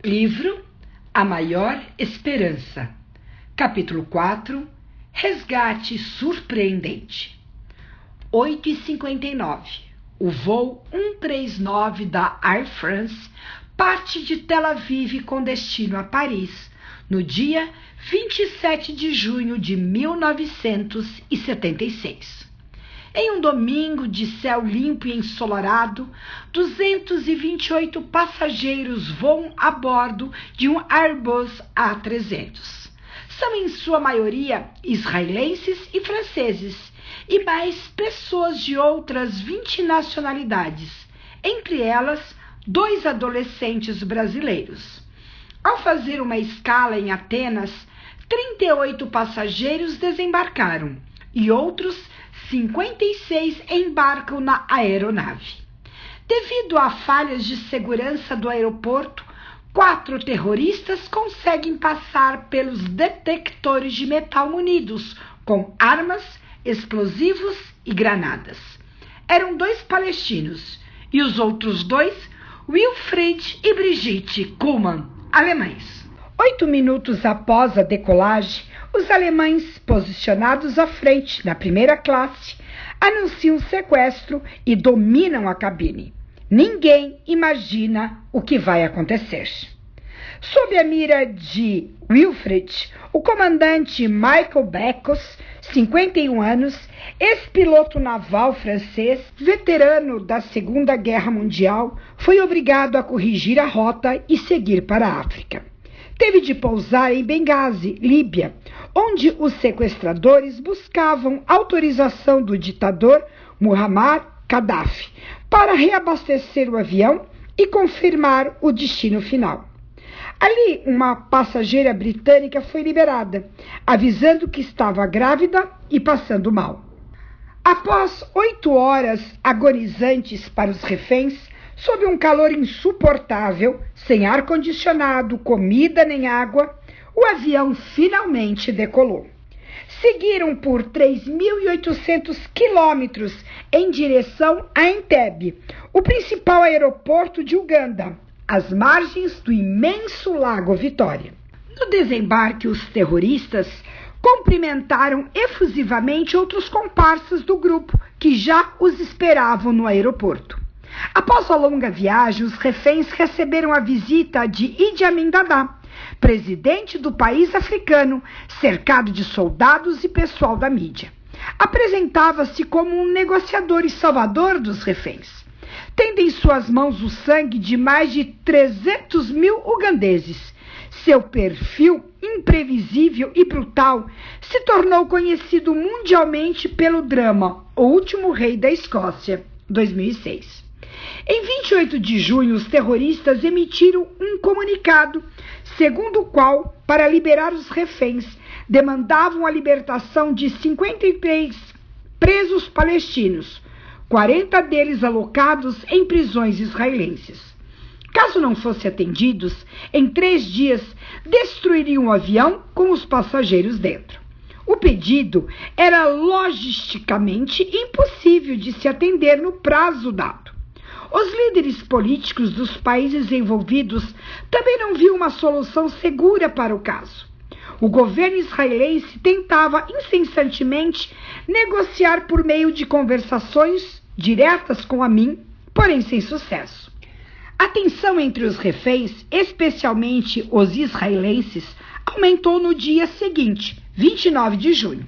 Livro A Maior Esperança. Capítulo 4. Resgate surpreendente. 8h59. O voo 139 da Air France parte de Tel Aviv com destino a Paris, no dia 27 de junho de 1976. Em um domingo de céu limpo e ensolarado, 228 passageiros voam a bordo de um Airbus A300. São em sua maioria israelenses e franceses, e mais pessoas de outras 20 nacionalidades, entre elas 2 adolescentes brasileiros. Ao fazer uma escala em Atenas, 38 passageiros desembarcaram e outros 56 embarcam na aeronave. Devido a falhas de segurança do aeroporto, 4 terroristas conseguem passar pelos detectores de metal munidos com armas, explosivos e granadas. Eram 2 palestinos e os outros 2, Wilfried e Brigitte Kuhlmann, alemães. 8 minutos após a decolagem, os alemães, posicionados à frente na primeira classe, anunciam o sequestro e dominam a cabine. Ninguém imagina o que vai acontecer. Sob a mira de Wilfried, o comandante Michael Becos, 51 anos, ex-piloto naval francês, veterano da Segunda Guerra Mundial, foi obrigado a corrigir a rota e seguir para a África. Teve de pousar em Benghazi, Líbia, onde os sequestradores buscavam autorização do ditador Muammar Gaddafi para reabastecer o avião e confirmar o destino final. Ali, uma passageira britânica foi liberada, avisando que estava grávida e passando mal. Após 8 horas agonizantes para os reféns, sob um calor insuportável, sem ar-condicionado, comida nem água, o avião finalmente decolou. Seguiram por 3.800 quilômetros em direção a Entebbe, o principal aeroporto de Uganda, às margens do imenso Lago Vitória. No desembarque, os terroristas cumprimentaram efusivamente outros comparsas do grupo que já os esperavam no aeroporto. Após a longa viagem, os reféns receberam a visita de Idi Amin Dada, presidente do país africano, cercado de soldados e pessoal da mídia. Apresentava-se como um negociador e salvador dos reféns, tendo em suas mãos o sangue de mais de 300 mil ugandeses. Seu perfil imprevisível e brutal se tornou conhecido mundialmente pelo drama O Último Rei da Escócia, 2006. Em 28 de junho, os terroristas emitiram um comunicado, segundo o qual, para liberar os reféns, demandavam a libertação de 53 presos palestinos, 40 deles alocados em prisões israelenses. Caso não fossem atendidos, em 3 dias destruiriam o avião com os passageiros dentro. O pedido era logisticamente impossível de se atender no prazo dado. Os líderes políticos dos países envolvidos também não viam uma solução segura para o caso. O governo israelense tentava incessantemente negociar por meio de conversações diretas com Amin, porém sem sucesso. A tensão entre os reféns, especialmente os israelenses, aumentou no dia seguinte, 29 de junho.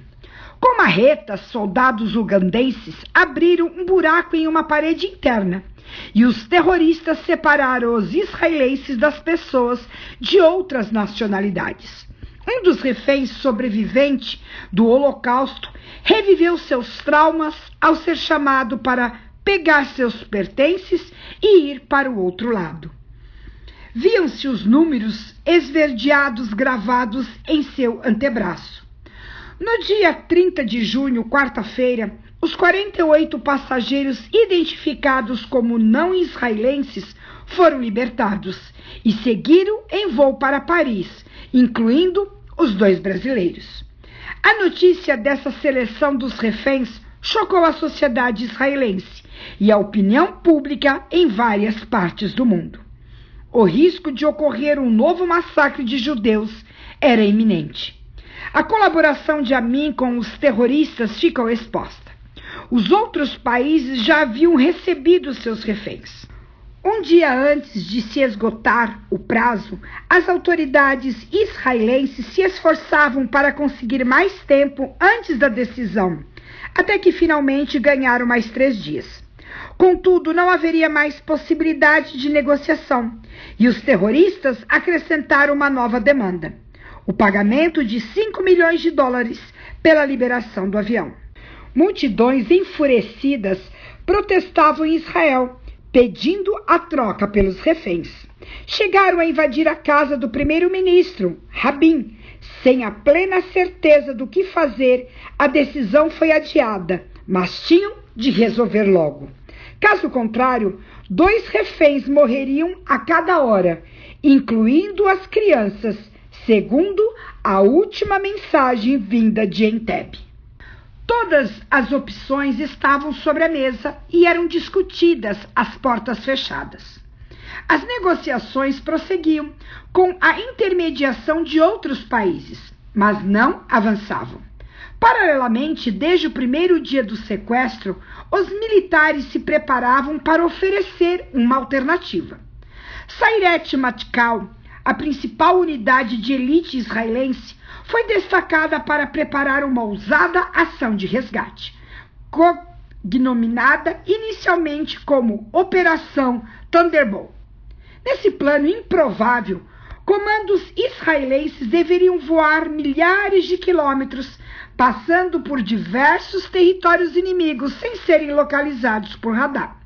Com marretas, soldados ugandenses abriram um buraco em uma parede interna e os terroristas separaram os israelenses das pessoas de outras nacionalidades. Um dos reféns sobrevivente do Holocausto reviveu seus traumas ao ser chamado para pegar seus pertences e ir para o outro lado. Viam-se os números esverdeados gravados em seu antebraço. No dia 30 de junho, quarta-feira, os 48 passageiros identificados como não israelenses foram libertados e seguiram em voo para Paris, incluindo os 2 brasileiros. A notícia dessa seleção dos reféns chocou a sociedade israelense e a opinião pública em várias partes do mundo. O risco de ocorrer um novo massacre de judeus era iminente. A colaboração de Amin com os terroristas ficou exposta. Os outros países já haviam recebido seus reféns. Um dia antes de se esgotar o prazo, as autoridades israelenses se esforçavam para conseguir mais tempo antes da decisão, até que finalmente ganharam mais 3 dias. Contudo, não haveria mais possibilidade de negociação, e os terroristas acrescentaram uma nova demanda: o pagamento de $5 milhões pela liberação do avião. Multidões enfurecidas protestavam em Israel, pedindo a troca pelos reféns. Chegaram a invadir a casa do primeiro-ministro, Rabin. Sem a plena certeza do que fazer, a decisão foi adiada, mas tinham de resolver logo. Caso contrário, 2 reféns morreriam a cada hora, incluindo as crianças, segundo a última mensagem vinda de Entebbe. Todas as opções estavam sobre a mesa e eram discutidas às portas fechadas. As negociações prosseguiam com a intermediação de outros países, mas não avançavam. Paralelamente, desde o primeiro dia do sequestro, os militares se preparavam para oferecer uma alternativa. Sayeret Matkal, a principal unidade de elite israelense, foi destacada para preparar uma ousada ação de resgate, cognominada inicialmente como Operação Thunderbolt. Nesse plano improvável, comandos israelenses deveriam voar milhares de quilômetros, passando por diversos territórios inimigos sem serem localizados por radar.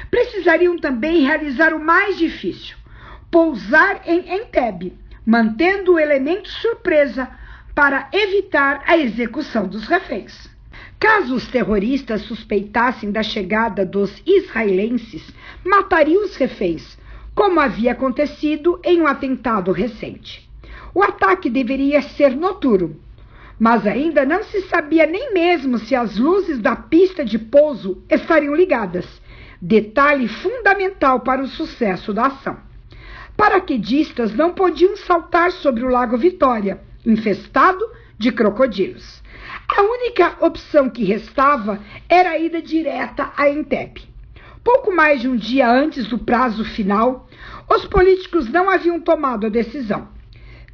Precisariam também realizar o mais difícil: pousar em Entebbe, mantendo o elemento surpresa para evitar a execução dos reféns. Caso os terroristas suspeitassem da chegada dos israelenses, matariam os reféns, como havia acontecido em um atentado recente. O ataque deveria ser noturno, mas ainda não se sabia nem mesmo se as luzes da pista de pouso estariam ligadas, detalhe fundamental para o sucesso da ação. Paraquedistas não podiam saltar sobre o Lago Vitória, infestado de crocodilos. A única opção que restava era a ida direta a Entebbe. Pouco mais de um dia antes do prazo final, os políticos não haviam tomado a decisão.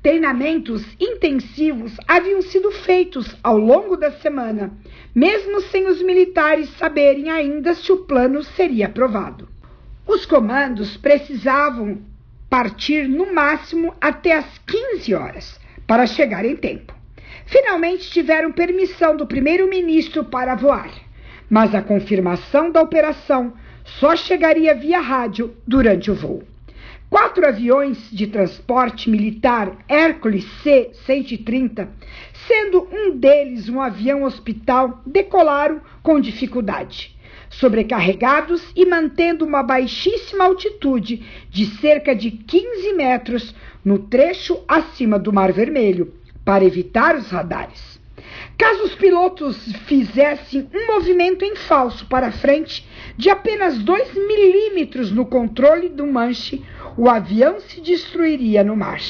Treinamentos intensivos haviam sido feitos ao longo da semana, mesmo sem os militares saberem ainda se o plano seria aprovado. Os comandos precisavam partir no máximo até às 15 horas, para chegar em tempo. Finalmente tiveram permissão do primeiro-ministro para voar, mas a confirmação da operação só chegaria via rádio durante o voo. 4 aviões de transporte militar Hércules C-130, sendo um deles um avião hospital, decolaram com dificuldade, sobrecarregados e mantendo uma baixíssima altitude de cerca de 15 metros no trecho acima do Mar Vermelho, para evitar os radares. Caso os pilotos fizessem um movimento em falso para frente de apenas 2 milímetros no controle do manche, o avião se destruiria no mar.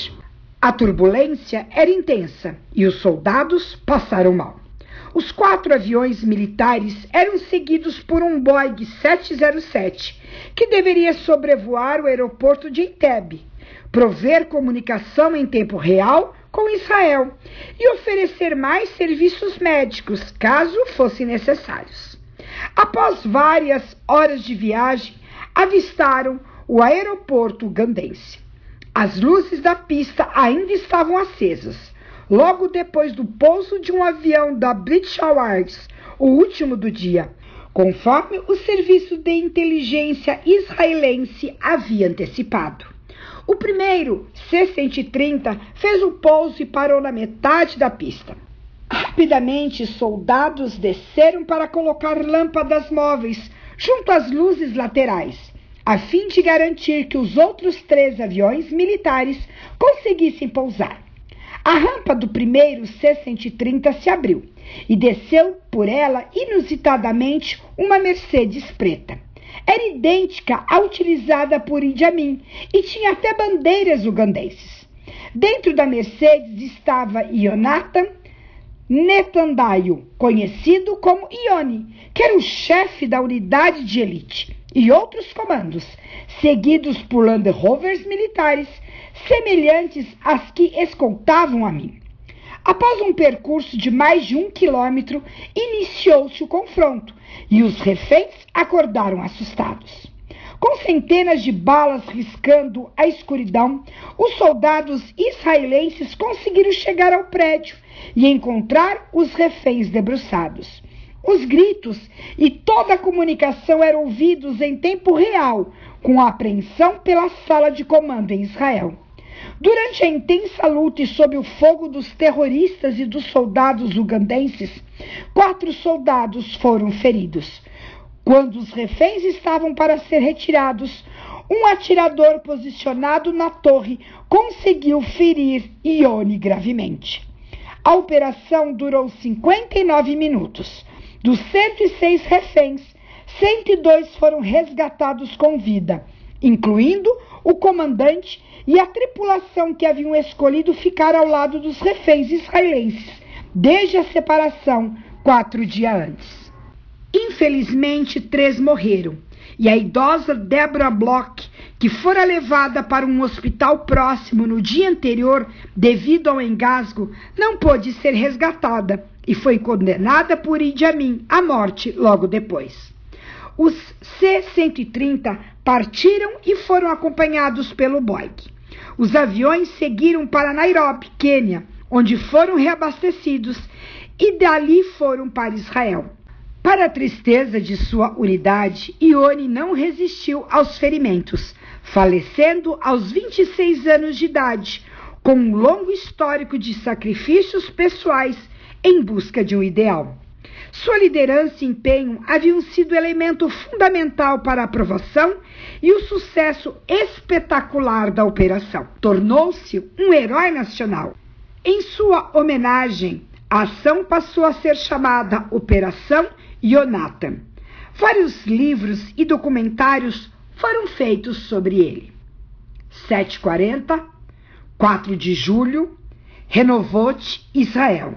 A turbulência era intensa e os soldados passaram mal. Os 4 aviões militares eram seguidos por um Boeing 707, que deveria sobrevoar o aeroporto de Entebbe, prover comunicação em tempo real com Israel e oferecer mais serviços médicos, caso fossem necessários. Após várias horas de viagem, avistaram o aeroporto ugandense. As luzes da pista ainda estavam acesas, logo depois do pouso de um avião da British Airways, o último do dia, conforme o serviço de inteligência israelense havia antecipado. O primeiro, C-130, fez o pouso e parou na metade da pista. Rapidamente, soldados desceram para colocar lâmpadas móveis junto às luzes laterais, a fim de garantir que os outros 3 aviões militares conseguissem pousar. A rampa do primeiro C-130 se abriu e desceu por ela inusitadamente uma Mercedes preta. Era idêntica à utilizada por Idi Amin e tinha até bandeiras ugandeses. Dentro da Mercedes estava Yonatan Netanyahu, conhecido como Ione, que era o chefe da unidade de elite, e outros comandos, seguidos por Land Rovers militares, semelhantes às que escoltavam Amin. Após um percurso de mais de 1 quilômetro, iniciou-se o confronto e os reféns acordaram assustados. Com centenas de balas riscando a escuridão, os soldados israelenses conseguiram chegar ao prédio e encontrar os reféns debruçados. Os gritos e toda a comunicação eram ouvidos em tempo real, com a apreensão pela sala de comando em Israel. Durante a intensa luta e sob o fogo dos terroristas e dos soldados ugandenses, 4 soldados foram feridos. Quando os reféns estavam para ser retirados, um atirador posicionado na torre conseguiu ferir Ione gravemente. A operação durou 59 minutos. Dos 106 reféns, 102 foram resgatados com vida, incluindo o comandante e a tripulação que haviam escolhido ficar ao lado dos reféns israelenses, desde a separação 4 dias antes. Infelizmente, 3 morreram, e a idosa Deborah Bloch, que fora levada para um hospital próximo no dia anterior devido ao engasgo, não pôde ser resgatada e foi condenada por Idi Amin à morte logo depois. Os C-130 partiram e foram acompanhados pelo Boeing. Os aviões seguiram para Nairobi, Quênia, onde foram reabastecidos e dali foram para Israel. Para a tristeza de sua unidade, Ione não resistiu aos ferimentos, falecendo aos 26 anos de idade, com um longo histórico de sacrifícios pessoais em busca de um ideal. Sua liderança e empenho haviam sido elemento fundamental para a aprovação e o sucesso espetacular da operação. Tornou-se um herói nacional. Em sua homenagem, a ação passou a ser chamada Operação Yonatan. Vários livros e documentários foram feitos sobre ele. 740, 4 de julho, Renovot, Israel.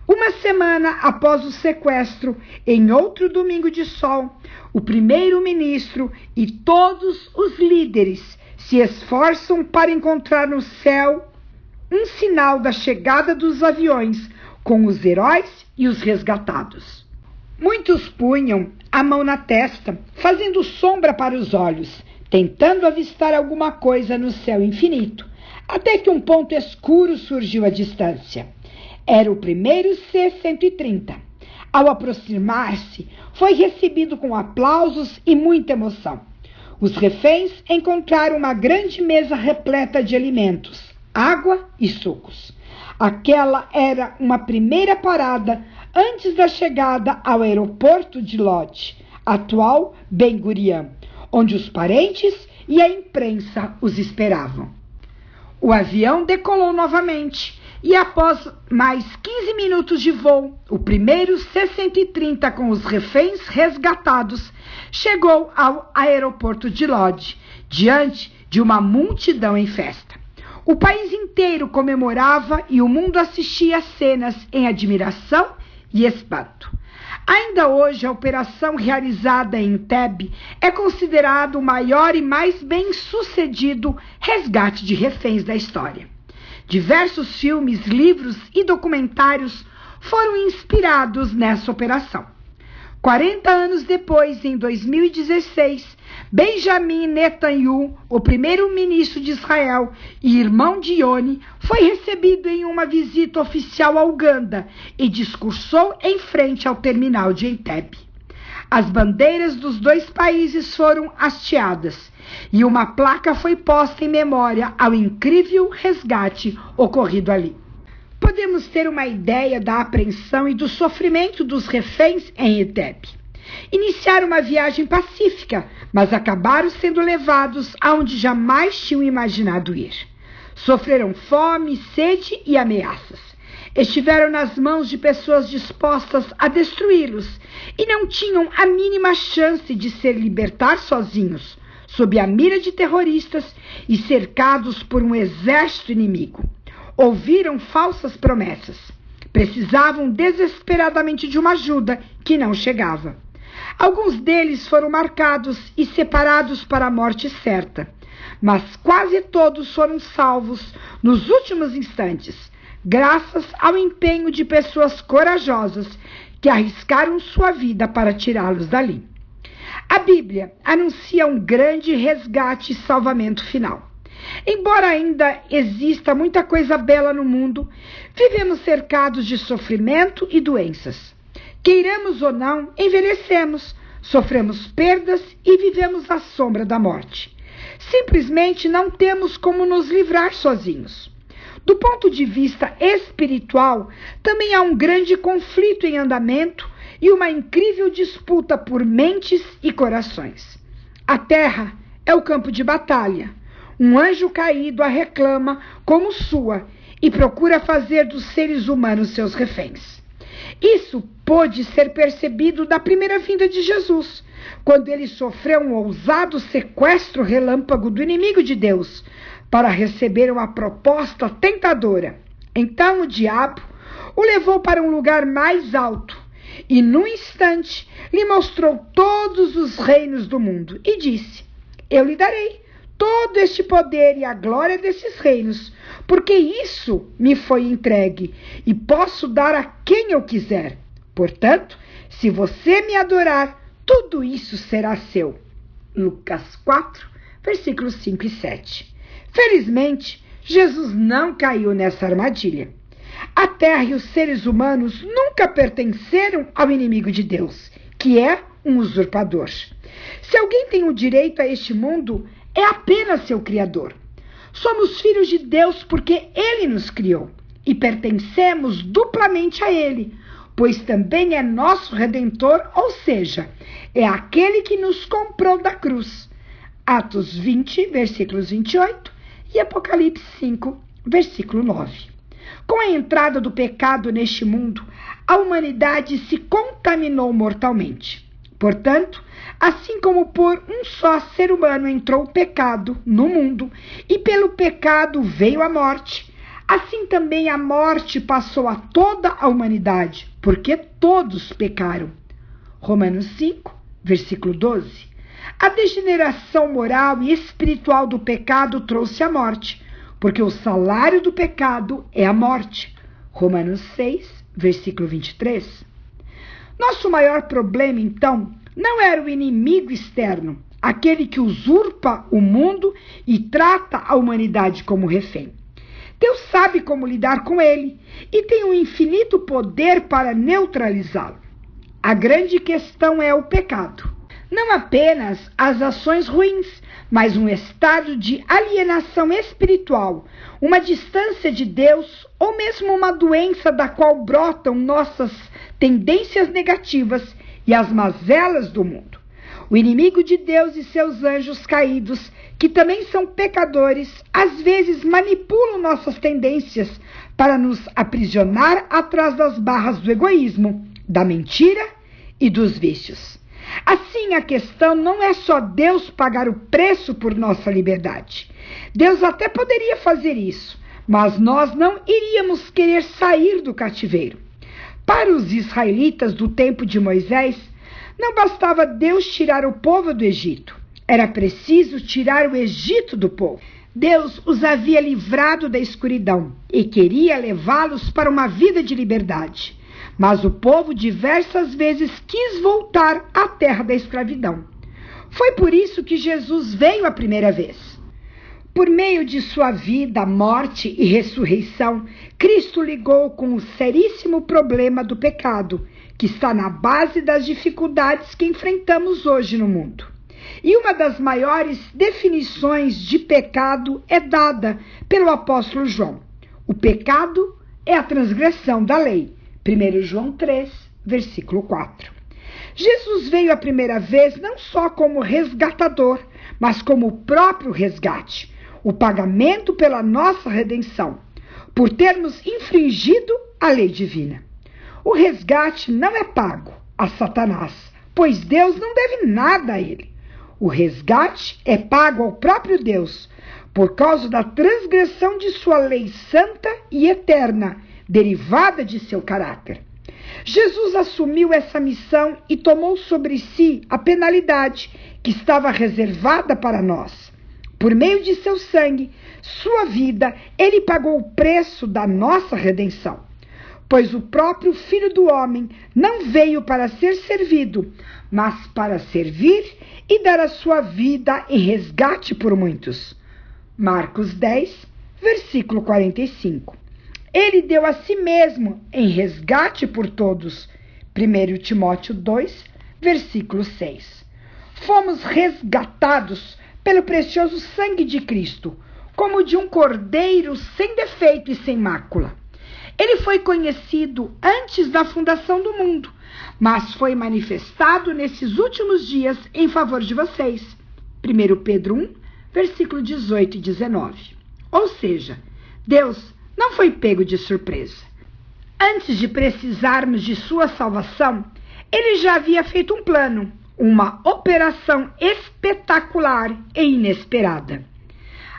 Uma semana após o sequestro, em outro domingo de sol, o primeiro-ministro e todos os líderes se esforçam para encontrar no céu um sinal da chegada dos aviões com os heróis e os resgatados. Muitos punham a mão na testa, fazendo sombra para os olhos, tentando avistar alguma coisa no céu infinito, até que um ponto escuro surgiu à distância. Era o primeiro C-130. Ao aproximar-se, foi recebido com aplausos e muita emoção. Os reféns encontraram uma grande mesa repleta de alimentos, água e sucos. Aquela era uma primeira parada antes da chegada ao aeroporto de Lod, atual Ben Gurion, onde os parentes e a imprensa os esperavam. O avião decolou novamente e após mais 15 minutos de voo, o primeiro C-130 com os reféns resgatados chegou ao aeroporto de Lod, diante de uma multidão em festa. O país inteiro comemorava e o mundo assistia às cenas em admiração e espanto. Ainda hoje, a operação realizada em Entebbe é considerado o maior e mais bem-sucedido resgate de reféns da história. Diversos filmes, livros e documentários foram inspirados nessa operação. 40 anos depois, em 2016, Benjamin Netanyahu, o primeiro-ministro de Israel e irmão de Ione, foi recebido em uma visita oficial à Uganda e discursou em frente ao terminal de Entebbe. As bandeiras dos 2 países foram hasteadas e uma placa foi posta em memória ao incrível resgate ocorrido ali. Podemos ter uma ideia da apreensão e do sofrimento dos reféns em Entebbe. Iniciaram uma viagem pacífica, mas acabaram sendo levados aonde jamais tinham imaginado ir. Sofreram fome, sede e ameaças. Estiveram nas mãos de pessoas dispostas a destruí-los e não tinham a mínima chance de se libertar sozinhos, sob a mira de terroristas e cercados por um exército inimigo. Ouviram falsas promessas. Precisavam desesperadamente de uma ajuda que não chegava. Alguns deles foram marcados e separados para a morte certa, mas quase todos foram salvos nos últimos instantes, graças ao empenho de pessoas corajosas que arriscaram sua vida para tirá-los dali. A Bíblia anuncia um grande resgate e salvamento final. Embora ainda exista muita coisa bela no mundo, vivemos cercados de sofrimento e doenças. Queiramos ou não, envelhecemos, sofremos perdas e vivemos à sombra da morte. Simplesmente não temos como nos livrar sozinhos. Do ponto de vista espiritual, também há um grande conflito em andamento e uma incrível disputa por mentes e corações. A terra é o campo de batalha. Um anjo caído a reclama como sua e procura fazer dos seres humanos seus reféns. Isso pôde ser percebido da primeira vinda de Jesus, quando ele sofreu um ousado sequestro relâmpago do inimigo de Deus, para receber uma proposta tentadora. Então o diabo o levou para um lugar mais alto e, num instante, lhe mostrou todos os reinos do mundo e disse: eu lhe darei todo este poder e a glória desses reinos, porque isso me foi entregue e posso dar a quem eu quiser. Portanto, se você me adorar, tudo isso será seu. Lucas 4, versículos 5 e 7. Felizmente, Jesus não caiu nessa armadilha. A terra e os seres humanos nunca pertenceram ao inimigo de Deus, que é um usurpador. Se alguém tem o direito a este mundo, é apenas seu Criador. Somos filhos de Deus porque Ele nos criou e pertencemos duplamente a Ele, pois também é nosso Redentor, ou seja, é aquele que nos comprou da cruz. Atos 20, versículos 28 e Apocalipse 5, versículo 9. Com a entrada do pecado neste mundo, a humanidade se contaminou mortalmente. Portanto, assim como por um só ser humano entrou o pecado no mundo e pelo pecado veio a morte, assim também a morte passou a toda a humanidade, porque todos pecaram. Romanos 5, versículo 12. A degeneração moral e espiritual do pecado trouxe a morte, porque o salário do pecado é a morte. Romanos 6, versículo 23. Nosso maior problema, então, não era o inimigo externo, aquele que usurpa o mundo e trata a humanidade como refém. Deus sabe como lidar com ele e tem um infinito poder para neutralizá-lo. A grande questão é o pecado. Não apenas as ações ruins, mas um estado de alienação espiritual, uma distância de Deus ou mesmo uma doença da qual brotam nossas tendências negativas e as mazelas do mundo. O inimigo de Deus e seus anjos caídos, que também são pecadores, às vezes manipulam nossas tendências para nos aprisionar atrás das barras do egoísmo, da mentira e dos vícios. Assim, a questão não é só Deus pagar o preço por nossa liberdade. Deus até poderia fazer isso, mas nós não iríamos querer sair do cativeiro. Para os israelitas do tempo de Moisés, não bastava Deus tirar o povo do Egito. Era preciso tirar o Egito do povo. Deus os havia livrado da escuridão e queria levá-los para uma vida de liberdade. Mas o povo diversas vezes quis voltar à terra da escravidão. Foi por isso que Jesus veio a primeira vez. Por meio de sua vida, morte e ressurreição, Cristo ligou com o seríssimo problema do pecado, que está na base das dificuldades que enfrentamos hoje no mundo. E uma das maiores definições de pecado é dada pelo apóstolo João. O pecado é a transgressão da lei. 1 João 3, versículo 4. Jesus veio a primeira vez não só como resgatador, mas como o próprio resgate, o pagamento pela nossa redenção, por termos infringido a lei divina. O resgate não é pago a Satanás, pois Deus não deve nada a ele. O resgate é pago ao próprio Deus, por causa da transgressão de sua lei santa e eterna, derivada de seu caráter. Jesus assumiu essa missão e tomou sobre si a penalidade que estava reservada para nós. Por meio de seu sangue, sua vida, ele pagou o preço da nossa redenção. Pois o próprio Filho do Homem não veio para ser servido, mas para servir e dar a sua vida em resgate por muitos. Marcos 10, versículo 45. Ele deu a si mesmo em resgate por todos. 1 Timóteo 2, versículo 6. Fomos resgatados pelo precioso sangue de Cristo, como de um cordeiro sem defeito e sem mácula. Ele foi conhecido antes da fundação do mundo, mas foi manifestado nesses últimos dias em favor de vocês. 1 Pedro 1, versículo 18 e 19. Ou seja, Deus não foi pego de surpresa. Antes de precisarmos de sua salvação, ele já havia feito um plano, uma operação espetacular e inesperada.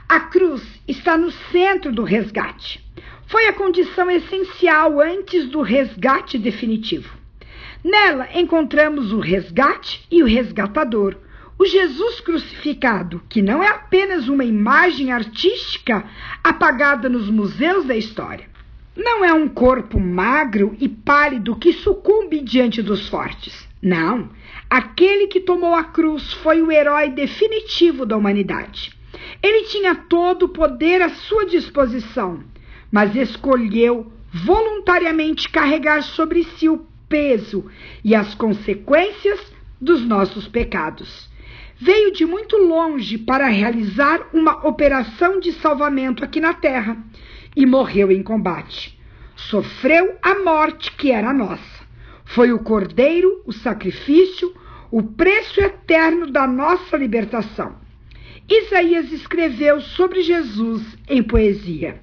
A cruz está no centro do resgate. Foi a condição essencial antes do resgate definitivo. Nela encontramos o resgate e o resgatador, o Jesus crucificado, que não é apenas uma imagem artística apagada nos museus da história. Não é um corpo magro e pálido que sucumbe diante dos fortes. Não, aquele que tomou a cruz foi o herói definitivo da humanidade. Ele tinha todo o poder à sua disposição, mas escolheu voluntariamente carregar sobre si o peso e as consequências dos nossos pecados. Veio de muito longe para realizar uma operação de salvamento aqui na terra e morreu em combate. Sofreu a morte que era nossa. Foi o cordeiro, o sacrifício, o preço eterno da nossa libertação. Isaías escreveu sobre Jesus em poesia.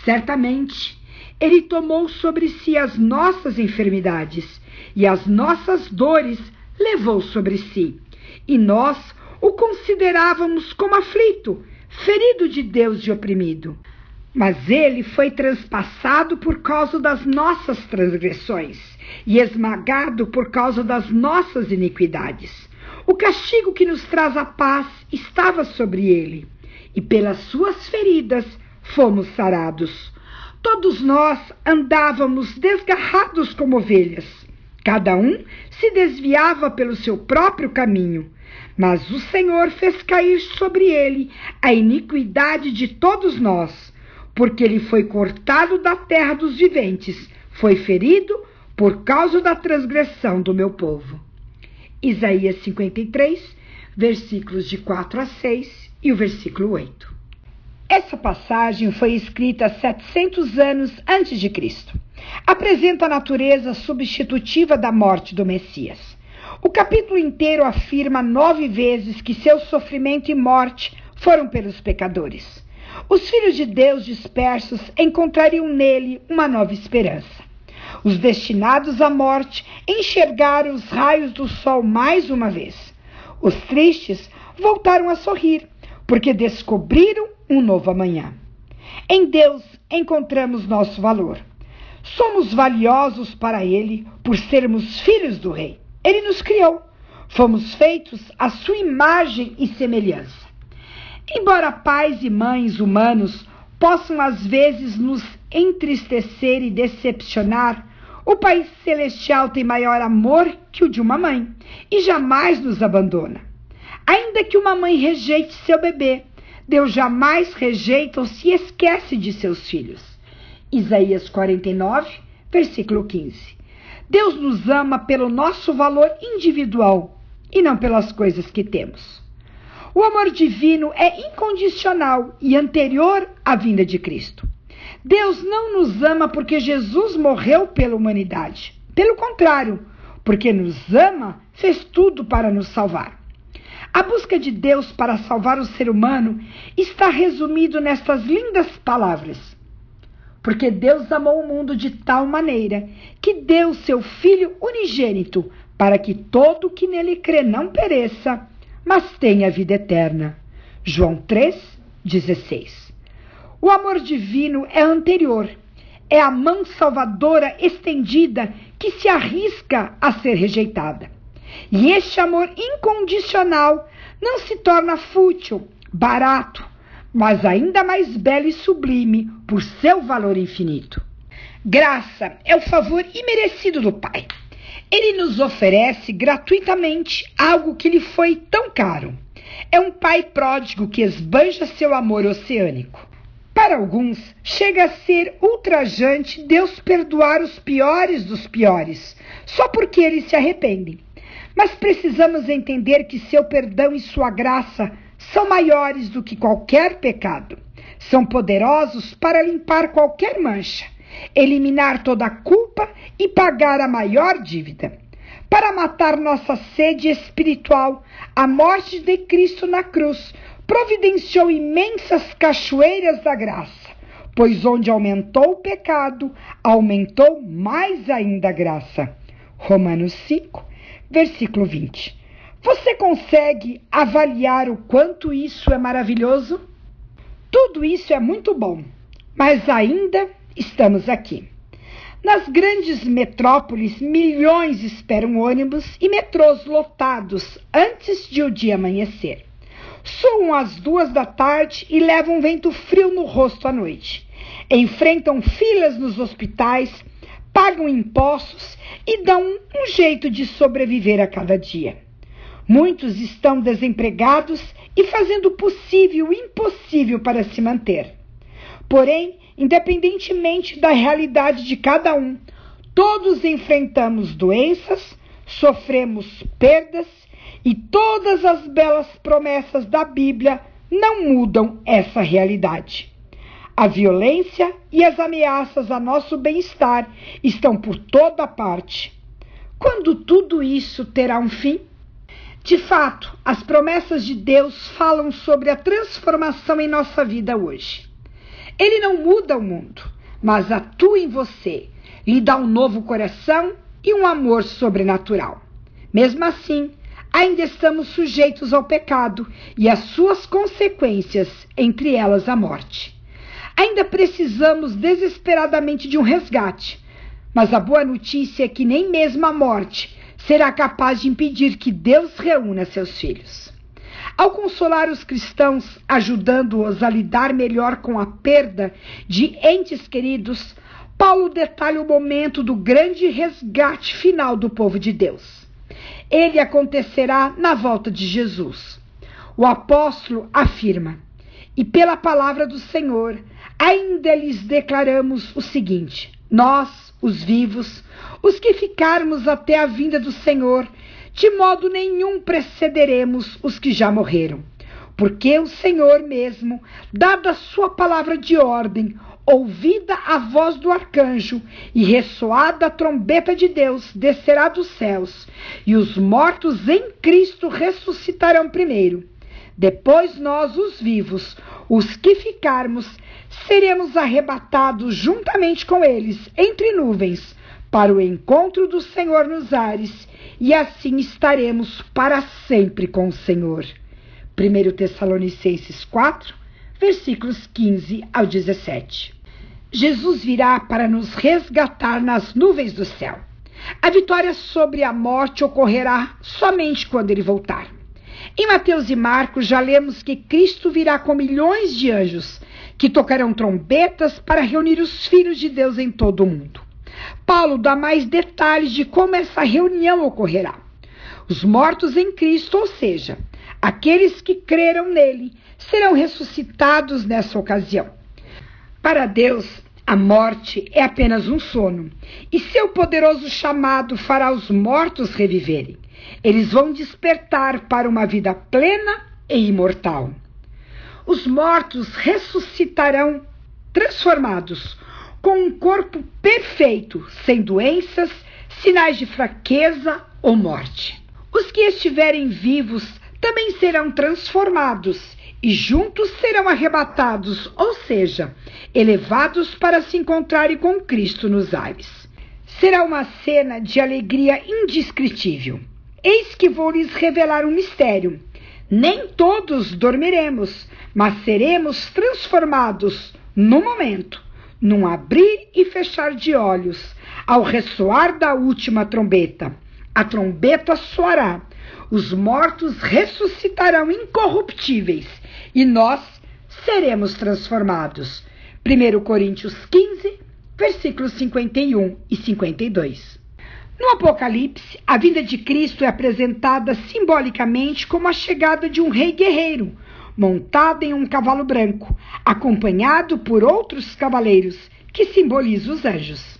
Certamente, ele tomou sobre si as nossas enfermidades e as nossas dores levou sobre si. E nós o considerávamos como aflito, ferido de Deus e oprimido. Mas ele foi transpassado por causa das nossas transgressões e esmagado por causa das nossas iniquidades. O castigo que nos traz a paz estava sobre ele, e pelas suas feridas fomos sarados. Todos nós andávamos desgarrados como ovelhas. Cada um se desviava pelo seu próprio caminho, mas o Senhor fez cair sobre ele a iniquidade de todos nós, porque ele foi cortado da terra dos viventes, foi ferido por causa da transgressão do meu povo. Isaías 53, versículos de 4 a 6 e o versículo 8. Essa passagem foi escrita 700 anos antes de Cristo. Apresenta a natureza substitutiva da morte do Messias. O capítulo inteiro afirma 9 vezes que seu sofrimento e morte foram pelos pecadores. Os filhos de Deus dispersos encontrariam nele uma nova esperança. Os destinados à morte enxergaram os raios do sol mais uma vez. Os tristes voltaram a sorrir, porque descobriram um novo amanhã. Em Deus encontramos nosso valor. Somos valiosos para Ele por sermos filhos do Rei. Ele nos criou. Fomos feitos à sua imagem e semelhança. Embora pais e mães humanos possam às vezes nos entristecer e decepcionar, o Pai Celestial tem maior amor que o de uma mãe e jamais nos abandona. Ainda que uma mãe rejeite seu bebê, Deus jamais rejeita ou se esquece de seus filhos. Isaías 49, versículo 15. Deus nos ama pelo nosso valor individual e não pelas coisas que temos. O amor divino é incondicional e anterior à vinda de Cristo. Deus não nos ama porque Jesus morreu pela humanidade. Pelo contrário, porque nos ama, fez tudo para nos salvar. A busca de Deus para salvar o ser humano está resumido nestas lindas palavras. Porque Deus amou o mundo de tal maneira que deu seu Filho unigênito, para que todo que nele crê não pereça, mas tenha vida eterna. João 3,16. O amor divino é anterior, é a mão salvadora estendida que se arrisca a ser rejeitada. E este amor incondicional não se torna fútil, barato, mas ainda mais belo e sublime por seu valor infinito. Graça é o favor imerecido do Pai. Ele nos oferece gratuitamente algo que lhe foi tão caro. É um pai pródigo que esbanja seu amor oceânico. Para alguns, chega a ser ultrajante Deus perdoar os piores dos piores, só porque eles se arrependem. Mas precisamos entender que seu perdão e sua graça são maiores do que qualquer pecado. São poderosos para limpar qualquer mancha, eliminar toda a culpa e pagar a maior dívida. Para matar nossa sede espiritual, a morte de Cristo na cruz providenciou imensas cachoeiras da graça, pois onde aumentou o pecado, aumentou mais ainda a graça. Romanos 5, versículo 20. Você consegue avaliar o quanto isso é maravilhoso? Tudo isso é muito bom, mas ainda estamos aqui. Nas grandes metrópoles, milhões esperam ônibus e metrôs lotados antes de o dia amanhecer. Soam às 2 da tarde e levam vento frio no rosto à noite. Enfrentam filas nos hospitais, pagam impostos e dão um jeito de sobreviver a cada dia. Muitos estão desempregados e fazendo o possível e o impossível para se manter. Porém, independentemente da realidade de cada um, todos enfrentamos doenças, sofremos perdas e todas as belas promessas da Bíblia não mudam essa realidade. A violência e as ameaças a nosso bem-estar estão por toda parte. Quando tudo isso terá um fim? De fato, as promessas de Deus falam sobre a transformação em nossa vida hoje. Ele não muda o mundo, mas atua em você, lhe dá um novo coração e um amor sobrenatural. Mesmo assim, ainda estamos sujeitos ao pecado e às suas consequências, entre elas a morte. Ainda precisamos desesperadamente de um resgate, mas a boa notícia é que nem mesmo a morte será capaz de impedir que Deus reúna seus filhos. Ao consolar os cristãos, ajudando-os a lidar melhor com a perda de entes queridos, Paulo detalha o momento do grande resgate final do povo de Deus. Ele acontecerá na volta de Jesus. O apóstolo afirma: e pela palavra do Senhor, ainda lhes declaramos o seguinte: nós, os vivos, os que ficarmos até a vinda do Senhor, de modo nenhum precederemos os que já morreram. Porque o Senhor mesmo, dada a sua palavra de ordem, ouvida a voz do arcanjo e ressoada a trombeta de Deus, descerá dos céus, e os mortos em Cristo ressuscitarão primeiro. Depois nós, os vivos, os que ficarmos, seremos arrebatados juntamente com eles entre nuvens, para o encontro do Senhor nos ares, e assim estaremos para sempre com o Senhor. 1 Tessalonicenses 4, versículos 15 ao 17. Jesus virá para nos resgatar nas nuvens do céu. A vitória sobre a morte ocorrerá somente quando ele voltar. Em Mateus e Marcos já lemos que Cristo virá com milhões de anjos que tocarão trombetas para reunir os filhos de Deus em todo o mundo. Paulo dá mais detalhes de como essa reunião ocorrerá. Os mortos em Cristo, ou seja, aqueles que creram nele, serão ressuscitados nessa ocasião. Para Deus, a morte é apenas um sono, e seu poderoso chamado fará os mortos reviverem. Eles vão despertar para uma vida plena e imortal. Os mortos ressuscitarão transformados, com um corpo perfeito, sem doenças, sinais de fraqueza ou morte. Os que estiverem vivos também serão transformados e juntos serão arrebatados, ou seja, elevados para se encontrarem com Cristo nos ares. Será uma cena de alegria indescritível. Eis que vou lhes revelar um mistério. Nem todos dormiremos, mas seremos transformados no momento, num abrir e fechar de olhos, ao ressoar da última trombeta. A trombeta soará, os mortos ressuscitarão incorruptíveis e nós seremos transformados. 1 Coríntios 15, versículos 51 e 52. No Apocalipse, a vinda de Cristo é apresentada simbolicamente como a chegada de um rei guerreiro, montado em um cavalo branco, acompanhado por outros cavaleiros, que simbolizam os anjos.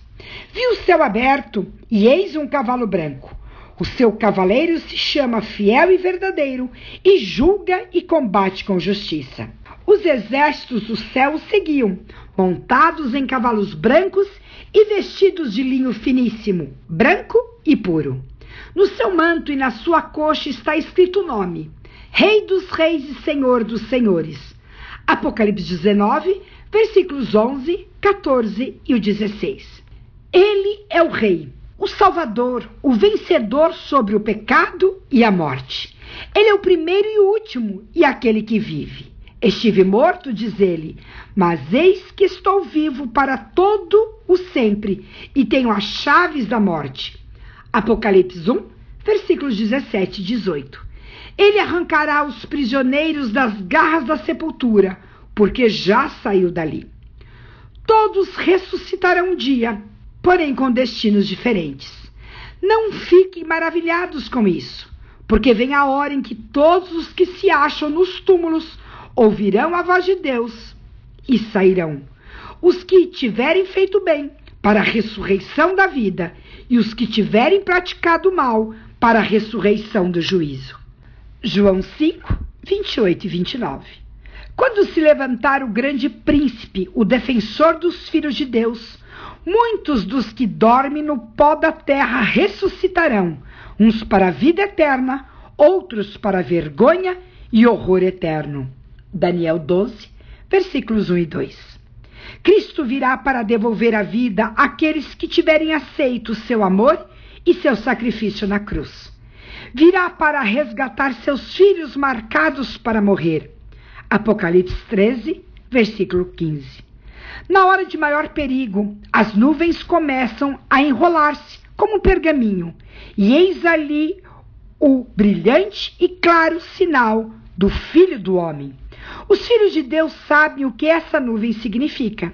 Vi o céu aberto e eis um cavalo branco. O seu cavaleiro se chama Fiel e Verdadeiro e julga e combate com justiça. Os exércitos do céu o seguiam, montados em cavalos brancos e vestidos de linho finíssimo, branco e puro. No seu manto e na sua coxa está escrito o nome: Rei dos Reis e Senhor dos Senhores. Apocalipse 19, versículos 11, 14 e o 16. Ele é o Rei, o Salvador, o vencedor sobre o pecado e a morte. Ele é o primeiro e o último e aquele que vive. Estive morto, diz ele, mas eis que estou vivo para todo o sempre e tenho as chaves da morte. Apocalipse 1, versículos 17 e 18. Ele arrancará os prisioneiros das garras da sepultura, porque já saiu dali. Todos ressuscitarão um dia, porém com destinos diferentes. Não fiquem maravilhados com isso, porque vem a hora em que todos os que se acham nos túmulos ouvirão a voz de Deus e sairão. Os que tiverem feito bem, para a ressurreição da vida, e os que tiverem praticado mal, para a ressurreição do juízo. João 5, 28 e 29. Quando se levantar o grande príncipe, o defensor dos filhos de Deus, muitos dos que dormem no pó da terra ressuscitarão, uns para a vida eterna, outros para a vergonha e horror eterno. Daniel 12, versículos 1 e 2. Cristo virá para devolver a vida àqueles que tiverem aceito seu amor e seu sacrifício na cruz. Virá para resgatar seus filhos marcados para morrer. Apocalipse 13, versículo 15. Na hora de maior perigo, as nuvens começam a enrolar-se como um pergaminho, e eis ali o brilhante e claro sinal do Filho do Homem. Os filhos de Deus sabem o que essa nuvem significa.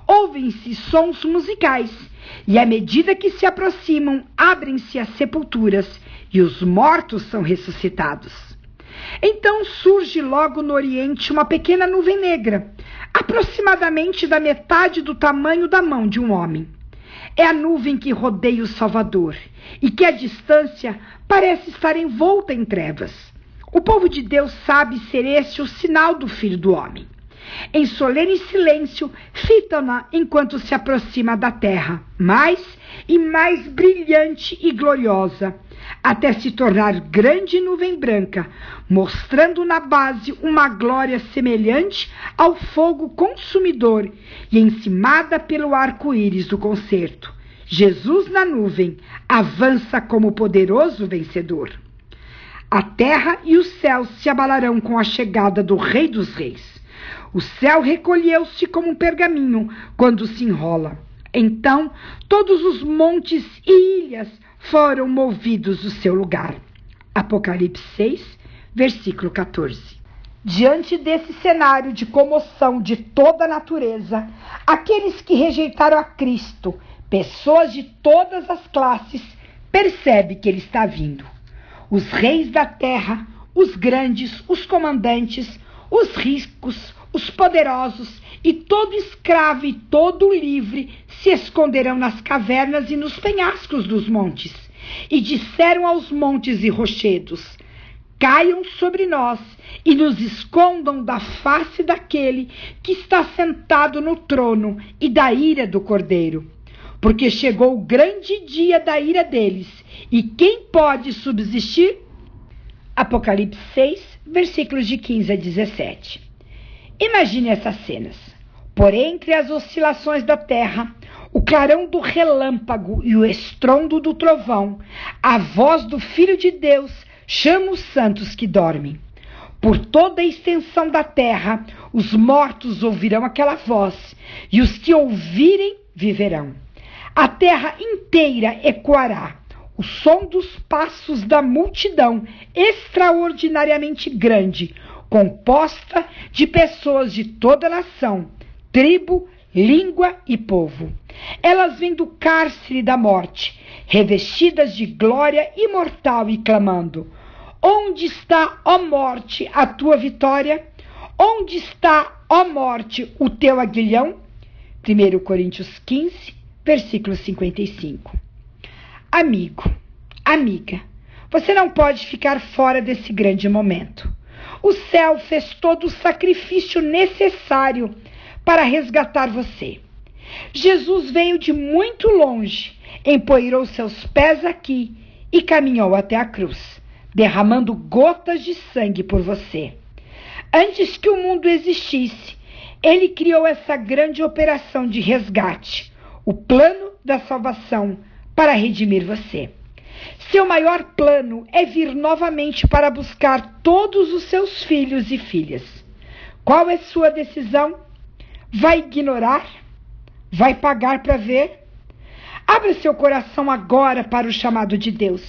Ouvem-se sons musicais, e à medida que se aproximam, abrem-se as sepulturas, e os mortos são ressuscitados. Então surge logo no Oriente uma pequena nuvem negra, aproximadamente da metade do tamanho da mão de um homem. É a nuvem que rodeia o Salvador, e que à distância parece estar envolta em trevas. O povo de Deus sabe ser esse o sinal do Filho do Homem. Em solene silêncio, fitam-na enquanto se aproxima da terra, mais e mais brilhante e gloriosa, até se tornar grande nuvem branca, mostrando na base uma glória semelhante ao fogo consumidor e encimada pelo arco-íris do concerto. Jesus na nuvem avança como poderoso vencedor. A terra e os céus se abalarão com a chegada do Rei dos Reis. O céu recolheu-se como um pergaminho quando se enrola. Então, todos os montes e ilhas foram movidos do seu lugar. Apocalipse 6, versículo 14. Diante desse cenário de comoção de toda a natureza, aqueles que rejeitaram a Cristo, pessoas de todas as classes, percebem que ele está vindo. Os reis da terra, os grandes, os comandantes, os ricos, os poderosos e todo escravo e todo livre se esconderão nas cavernas e nos penhascos dos montes. E disseram aos montes e rochedos: caiam sobre nós e nos escondam da face daquele que está sentado no trono e da ira do Cordeiro. Porque chegou o grande dia da ira deles, e quem pode subsistir? Apocalipse 6, versículos de 15 a 17. Imagine essas cenas. Por entre as oscilações da terra, o clarão do relâmpago e o estrondo do trovão, a voz do Filho de Deus chama os santos que dormem. Por toda a extensão da terra, os mortos ouvirão aquela voz, e os que ouvirem viverão. A terra inteira ecoará o som dos passos da multidão extraordinariamente grande, composta de pessoas de toda nação, tribo, língua e povo. Elas vêm do cárcere da morte, revestidas de glória imortal e clamando: onde está, ó morte, a tua vitória? Onde está, ó morte, o teu aguilhão? 1 Coríntios 15, versículo 55. Amigo, amiga, você não pode ficar fora desse grande momento. O céu fez todo o sacrifício necessário para resgatar você. Jesus veio de muito longe, empoeirou seus pés aqui e caminhou até a cruz, derramando gotas de sangue por você. Antes que o mundo existisse, ele criou essa grande operação de resgate, o plano da salvação para redimir você. Seu maior plano é vir novamente para buscar todos os seus filhos e filhas. Qual é sua decisão? Vai ignorar? Vai pagar para ver? Abra seu coração agora para o chamado de Deus.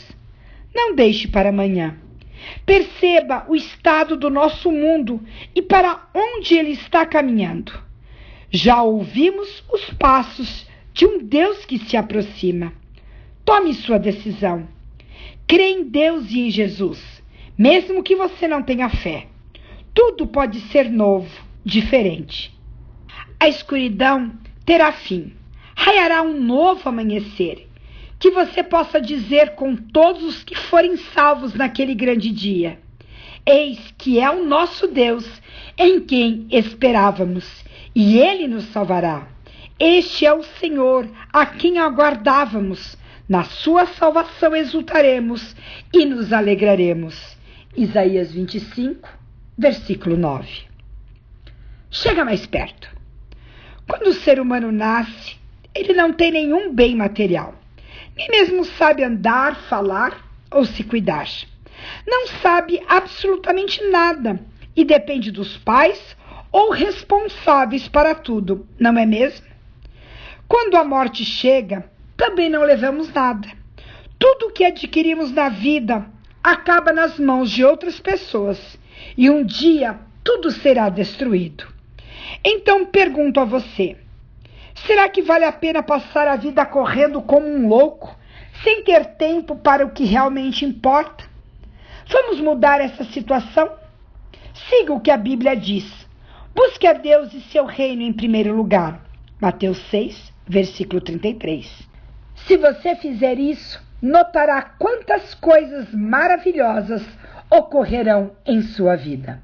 Não deixe para amanhã. Perceba o estado do nosso mundo e para onde ele está caminhando. Já ouvimos os passos de um Deus que se aproxima. Tome sua decisão. Crê em Deus e em Jesus, mesmo que você não tenha fé. Tudo pode ser novo, diferente. A escuridão terá fim. Raiará um novo amanhecer. Que você possa dizer com todos os que forem salvos naquele grande dia: eis que é o nosso Deus, em quem esperávamos, e ele nos salvará. Este é o Senhor, a quem aguardávamos. Na sua salvação exultaremos e nos alegraremos. Isaías 25, versículo 9. Chega mais perto. Quando o ser humano nasce, ele não tem nenhum bem material. Nem mesmo sabe andar, falar ou se cuidar. Não sabe absolutamente nada e depende dos pais ou responsáveis para tudo, não é mesmo? Quando a morte chega, também não levamos nada. Tudo o que adquirimos na vida acaba nas mãos de outras pessoas e um dia tudo será destruído. Então pergunto a você: será que vale a pena passar a vida correndo como um louco, sem ter tempo para o que realmente importa? Vamos mudar essa situação? Siga o que a Bíblia diz. Busque a Deus e seu reino em primeiro lugar. Mateus 6, versículo 33. Se você fizer isso, notará quantas coisas maravilhosas ocorrerão em sua vida.